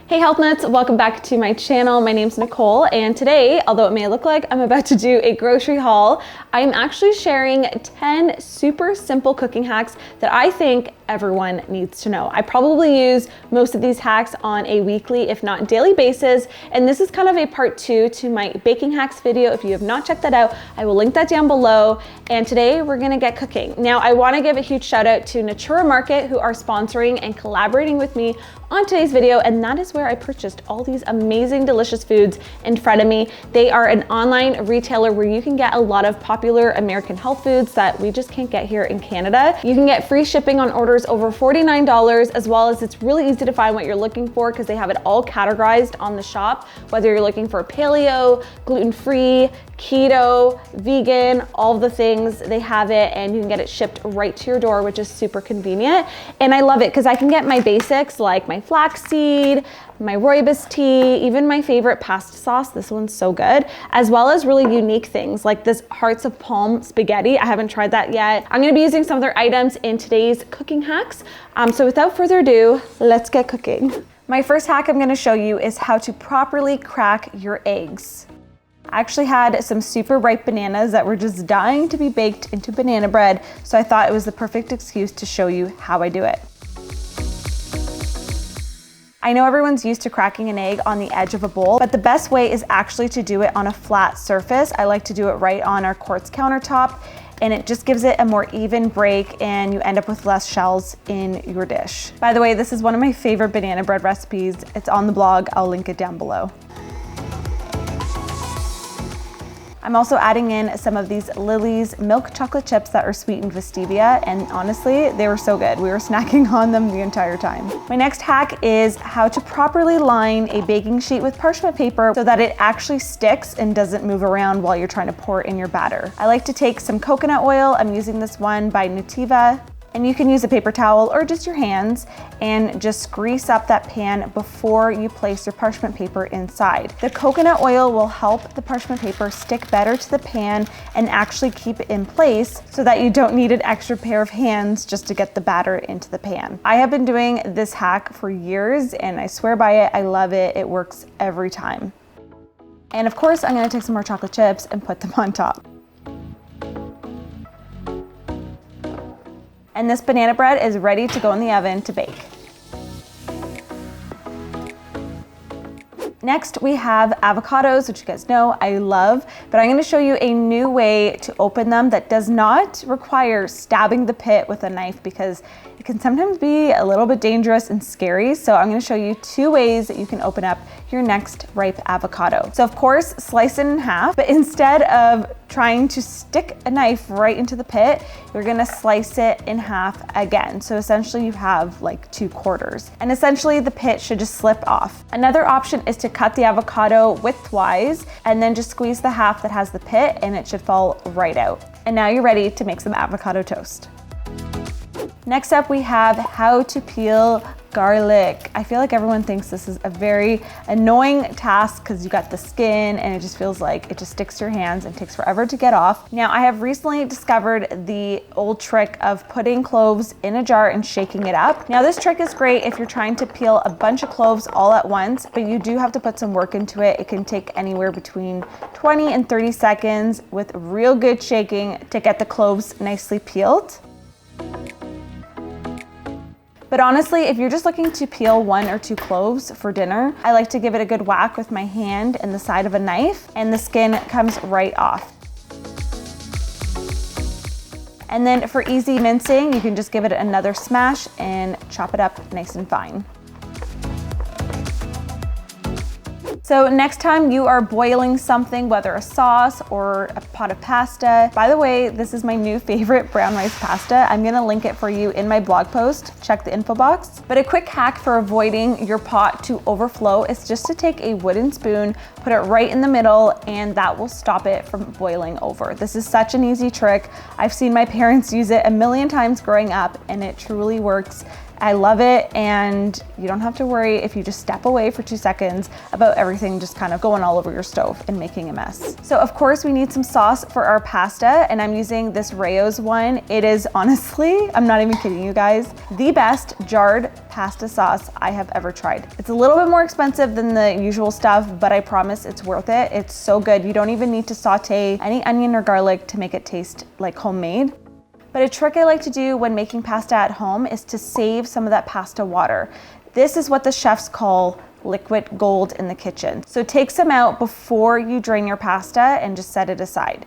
Hey HealthNuts, welcome back to my channel. My name's Nikole, and today, although it may look like I'm about to do a grocery haul, I'm actually sharing 10 super simple cooking hacks that I think everyone needs to know. I probably use most of these hacks on a weekly, if not daily basis, and this is kind of a part 2 to my baking hacks video. If you have not checked that out, I will link that down below. And today we're gonna get cooking. Now, I wanna give a huge shout out to Natura Market, who are sponsoring and collaborating with me on today's video, and that is where I purchased all these amazing, delicious foods in front of me. They are an online retailer where you can get a lot of popular American health foods that we just can't get here in Canada. You can get free shipping on orders over $49, as well as it's really easy to find what you're looking for because they have it all categorized on the shop, whether you're looking for paleo, gluten-free, keto, vegan, all the things, they have it, and you can get it shipped right to your door, which is super convenient. And I love it because I can get my basics like my flaxseed, my rooibos tea, even my favorite pasta sauce, this one's so good, as well as really unique things like this hearts of palm spaghetti. I haven't tried that yet. I'm gonna be using some of their items in today's cooking hacks. So without further ado, let's get cooking. My first hack I'm gonna show you is how to properly crack your eggs. I actually had some super ripe bananas that were just dying to be baked into banana bread, so I thought it was the perfect excuse to show you how I do it. I know everyone's used to cracking an egg on the edge of a bowl, but the best way is actually to do it on a flat surface. I like to do it right on our quartz countertop, and it just gives it a more even break and you end up with less shells in your dish. By the way, this is one of my favorite banana bread recipes. It's on the blog, I'll link it down below. I'm also adding in some of these Lily's milk chocolate chips that are sweetened with stevia, and honestly, they were so good. We were snacking on them the entire time. My next hack is how to properly line a baking sheet with parchment paper so that it actually sticks and doesn't move around while you're trying to pour in your batter. I like to take some coconut oil. I'm using this one by Nutiva. And you can use a paper towel or just your hands and just grease up that pan before you place your parchment paper inside. The coconut oil will help the parchment paper stick better to the pan and actually keep it in place so that you don't need an extra pair of hands just to get the batter into the pan. I have been doing this hack for years and I swear by it, I love it. It works every time. And of course, I'm gonna take some more chocolate chips and put them on top. And this banana bread is ready to go in the oven to bake. Next, we have avocados, which you guys know I love, but I'm gonna show you a new way to open them that does not require stabbing the pit with a knife because it can sometimes be a little bit dangerous and scary. So I'm gonna show you 2 ways that you can open up your next ripe avocado. So of course, slice it in half, but instead of trying to stick a knife right into the pit, you're gonna slice it in half again. So essentially you have like 2 quarters. And essentially the pit should just slip off. Another option is to cut the avocado widthwise and then just squeeze the half that has the pit and it should fall right out. And now you're ready to make some avocado toast. Next up, we have how to peel garlic. I feel like everyone thinks this is a very annoying task because you got the skin and it just feels like it just sticks to your hands and takes forever to get off. Now, I have recently discovered the old trick of putting cloves in a jar and shaking it up. Now, this trick is great if you're trying to peel a bunch of cloves all at once, but you do have to put some work into it. It can take anywhere between 20 and 30 seconds with real good shaking to get the cloves nicely peeled. But honestly, if you're just looking to peel 1 or 2 cloves for dinner, I like to give it a good whack with my hand and the side of a knife, and the skin comes right off. And then for easy mincing, you can just give it another smash and chop it up nice and fine. So next time you are boiling something, whether a sauce or a pot of pasta, by the way, this is my new favorite brown rice pasta. I'm gonna link it for you in my blog post. Check the info box. But a quick hack for avoiding your pot to overflow is just to take a wooden spoon, put it right in the middle, and that will stop it from boiling over. This is such an easy trick. I've seen my parents use it a million times growing up, and it truly works I love it, and you don't have to worry if you just step away for 2 seconds about everything just kind of going all over your stove and making a mess. So of course we need some sauce for our pasta, and I'm using this Rayo's one. It is honestly, I'm not even kidding you guys, the best jarred pasta sauce I have ever tried. It's a little bit more expensive than the usual stuff, but I promise it's worth it. It's so good. You don't even need to saute any onion or garlic to make it taste like homemade. But a trick I like to do when making pasta at home is to save some of that pasta water. This is what the chefs call liquid gold in the kitchen. So take some out before you drain your pasta and just set it aside.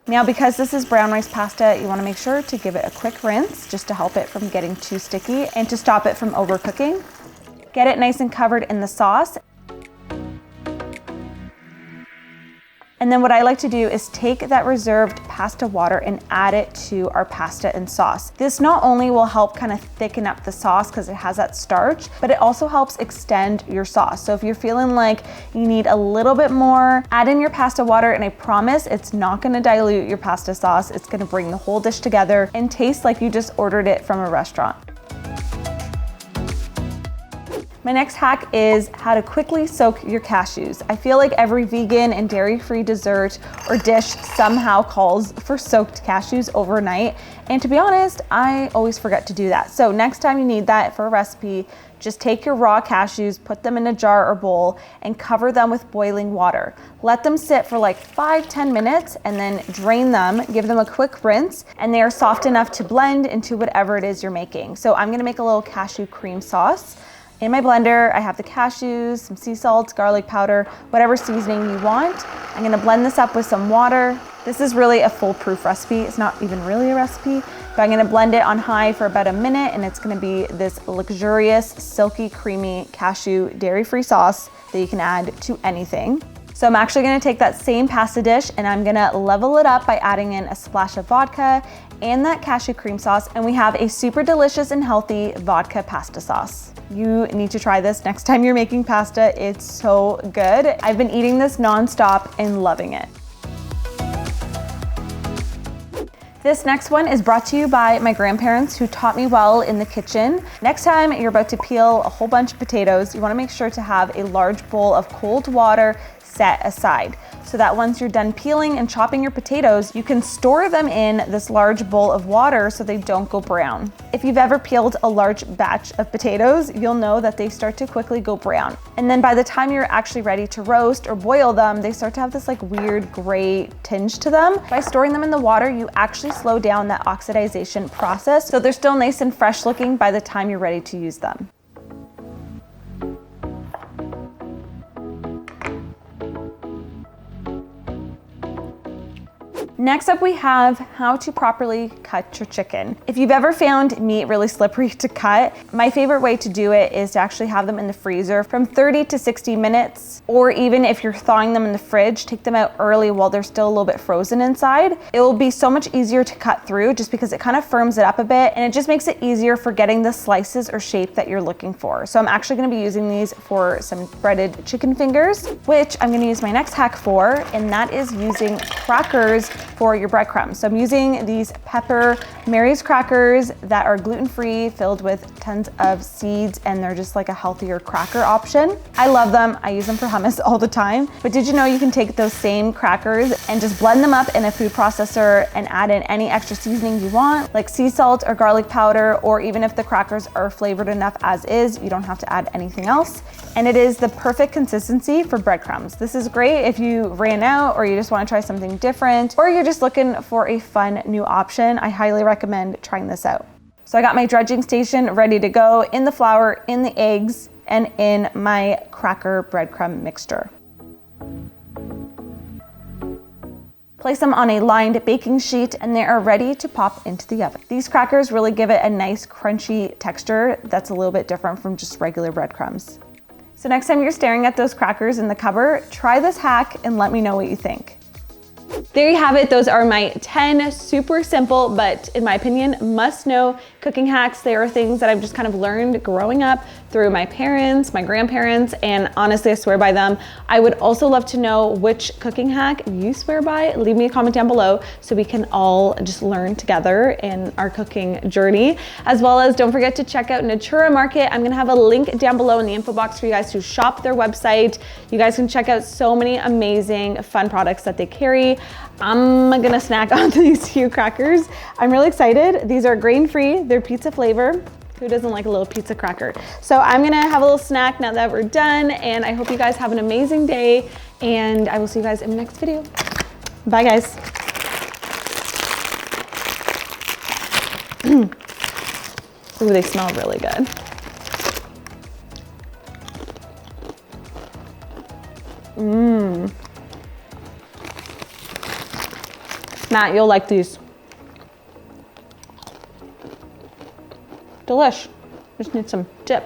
Now, because this is brown rice pasta, you wanna make sure to give it a quick rinse just to help it from getting too sticky and to stop it from overcooking. Get it nice and covered in the sauce. And then what I like to do is take that reserved pasta water and add it to our pasta and sauce. This not only will help kind of thicken up the sauce because it has that starch, but it also helps extend your sauce. So if you're feeling like you need a little bit more, add in your pasta water, and I promise it's not gonna dilute your pasta sauce. It's gonna bring the whole dish together and taste like you just ordered it from a restaurant. My next hack is how to quickly soak your cashews. I feel like every vegan and dairy-free dessert or dish somehow calls for soaked cashews overnight. And to be honest, I always forget to do that. So next time you need that for a recipe, just take your raw cashews, put them in a jar or bowl, and cover them with boiling water. Let them sit for like 5-10 minutes and then drain them, give them a quick rinse, and they are soft enough to blend into whatever it is you're making. So I'm gonna make a little cashew cream sauce. In my blender, I have the cashews, some sea salt, garlic powder, whatever seasoning you want. I'm gonna blend this up with some water. This is really a foolproof recipe. It's not even really a recipe, but I'm gonna blend it on high for about a minute, and it's gonna be this luxurious, silky, creamy cashew dairy-free sauce that you can add to anything. So I'm actually gonna take that same pasta dish and I'm gonna level it up by adding in a splash of vodka and that cashew cream sauce, and we have a super delicious and healthy vodka pasta sauce. You need to try this next time you're making pasta. It's so good. I've been eating this nonstop and loving it. This next one is brought to you by my grandparents who taught me well in the kitchen. Next time you're about to peel a whole bunch of potatoes, you wanna make sure to have a large bowl of cold water set aside, so that once you're done peeling and chopping your potatoes, you can store them in this large bowl of water so they don't go brown. If you've ever peeled a large batch of potatoes, you'll know that they start to quickly go brown. And then by the time you're actually ready to roast or boil them, they start to have this like weird gray tinge to them. By storing them in the water, you actually slow down that oxidization process, so they're still nice and fresh looking by the time you're ready to use them. Next up, we have how to properly cut your chicken. If you've ever found meat really slippery to cut, my favorite way to do it is to actually have them in the freezer from 30 to 60 minutes, or even if you're thawing them in the fridge, take them out early while they're still a little bit frozen inside. It will be so much easier to cut through just because it kind of firms it up a bit, and it just makes it easier for getting the slices or shape that you're looking for. So I'm actually gonna be using these for some breaded chicken fingers, which I'm gonna use my next hack for, and that is using crackers for your breadcrumbs. So I'm using these Pepper Mary's crackers that are gluten-free, filled with tons of seeds, and they're just like a healthier cracker option. I love them. I use them for hummus all the time. But did you know you can take those same crackers and just blend them up in a food processor and add in any extra seasoning you want, like sea salt or garlic powder, or even if the crackers are flavored enough as is, you don't have to add anything else. And it is the perfect consistency for breadcrumbs. This is great if you ran out or you just want to try something different, or you're just looking for a fun new option. I highly recommend trying this out. So I got my dredging station ready to go, in the flour, in the eggs, and in my cracker breadcrumb mixture. Place them on a lined baking sheet and they are ready to pop into the oven. These crackers really give it a nice crunchy texture that's a little bit different from just regular breadcrumbs. So next time you're staring at those crackers in the cupboard, try this hack and let me know what you think. There you have it. Those are my 10 super simple, but in my opinion, must know cooking hacks. They are things that I've just kind of learned growing up through my parents, my grandparents, and honestly, I swear by them. I would also love to know which cooking hack you swear by. Leave me a comment down below so we can all just learn together in our cooking journey. As well as don't forget to check out Natura Market. I'm gonna have a link down below in the info box for you guys to shop their website. You guys can check out so many amazing fun products that they carry. I'm gonna snack on these few crackers. I'm really excited. These are grain-free, they're pizza flavor. Who doesn't like a little pizza cracker? So I'm gonna have a little snack now that we're done, and I hope you guys have an amazing day, and I will see you guys in the next video. Bye guys. Ooh, they smell really good. Matt, you'll like these. Delish. Just need some dip.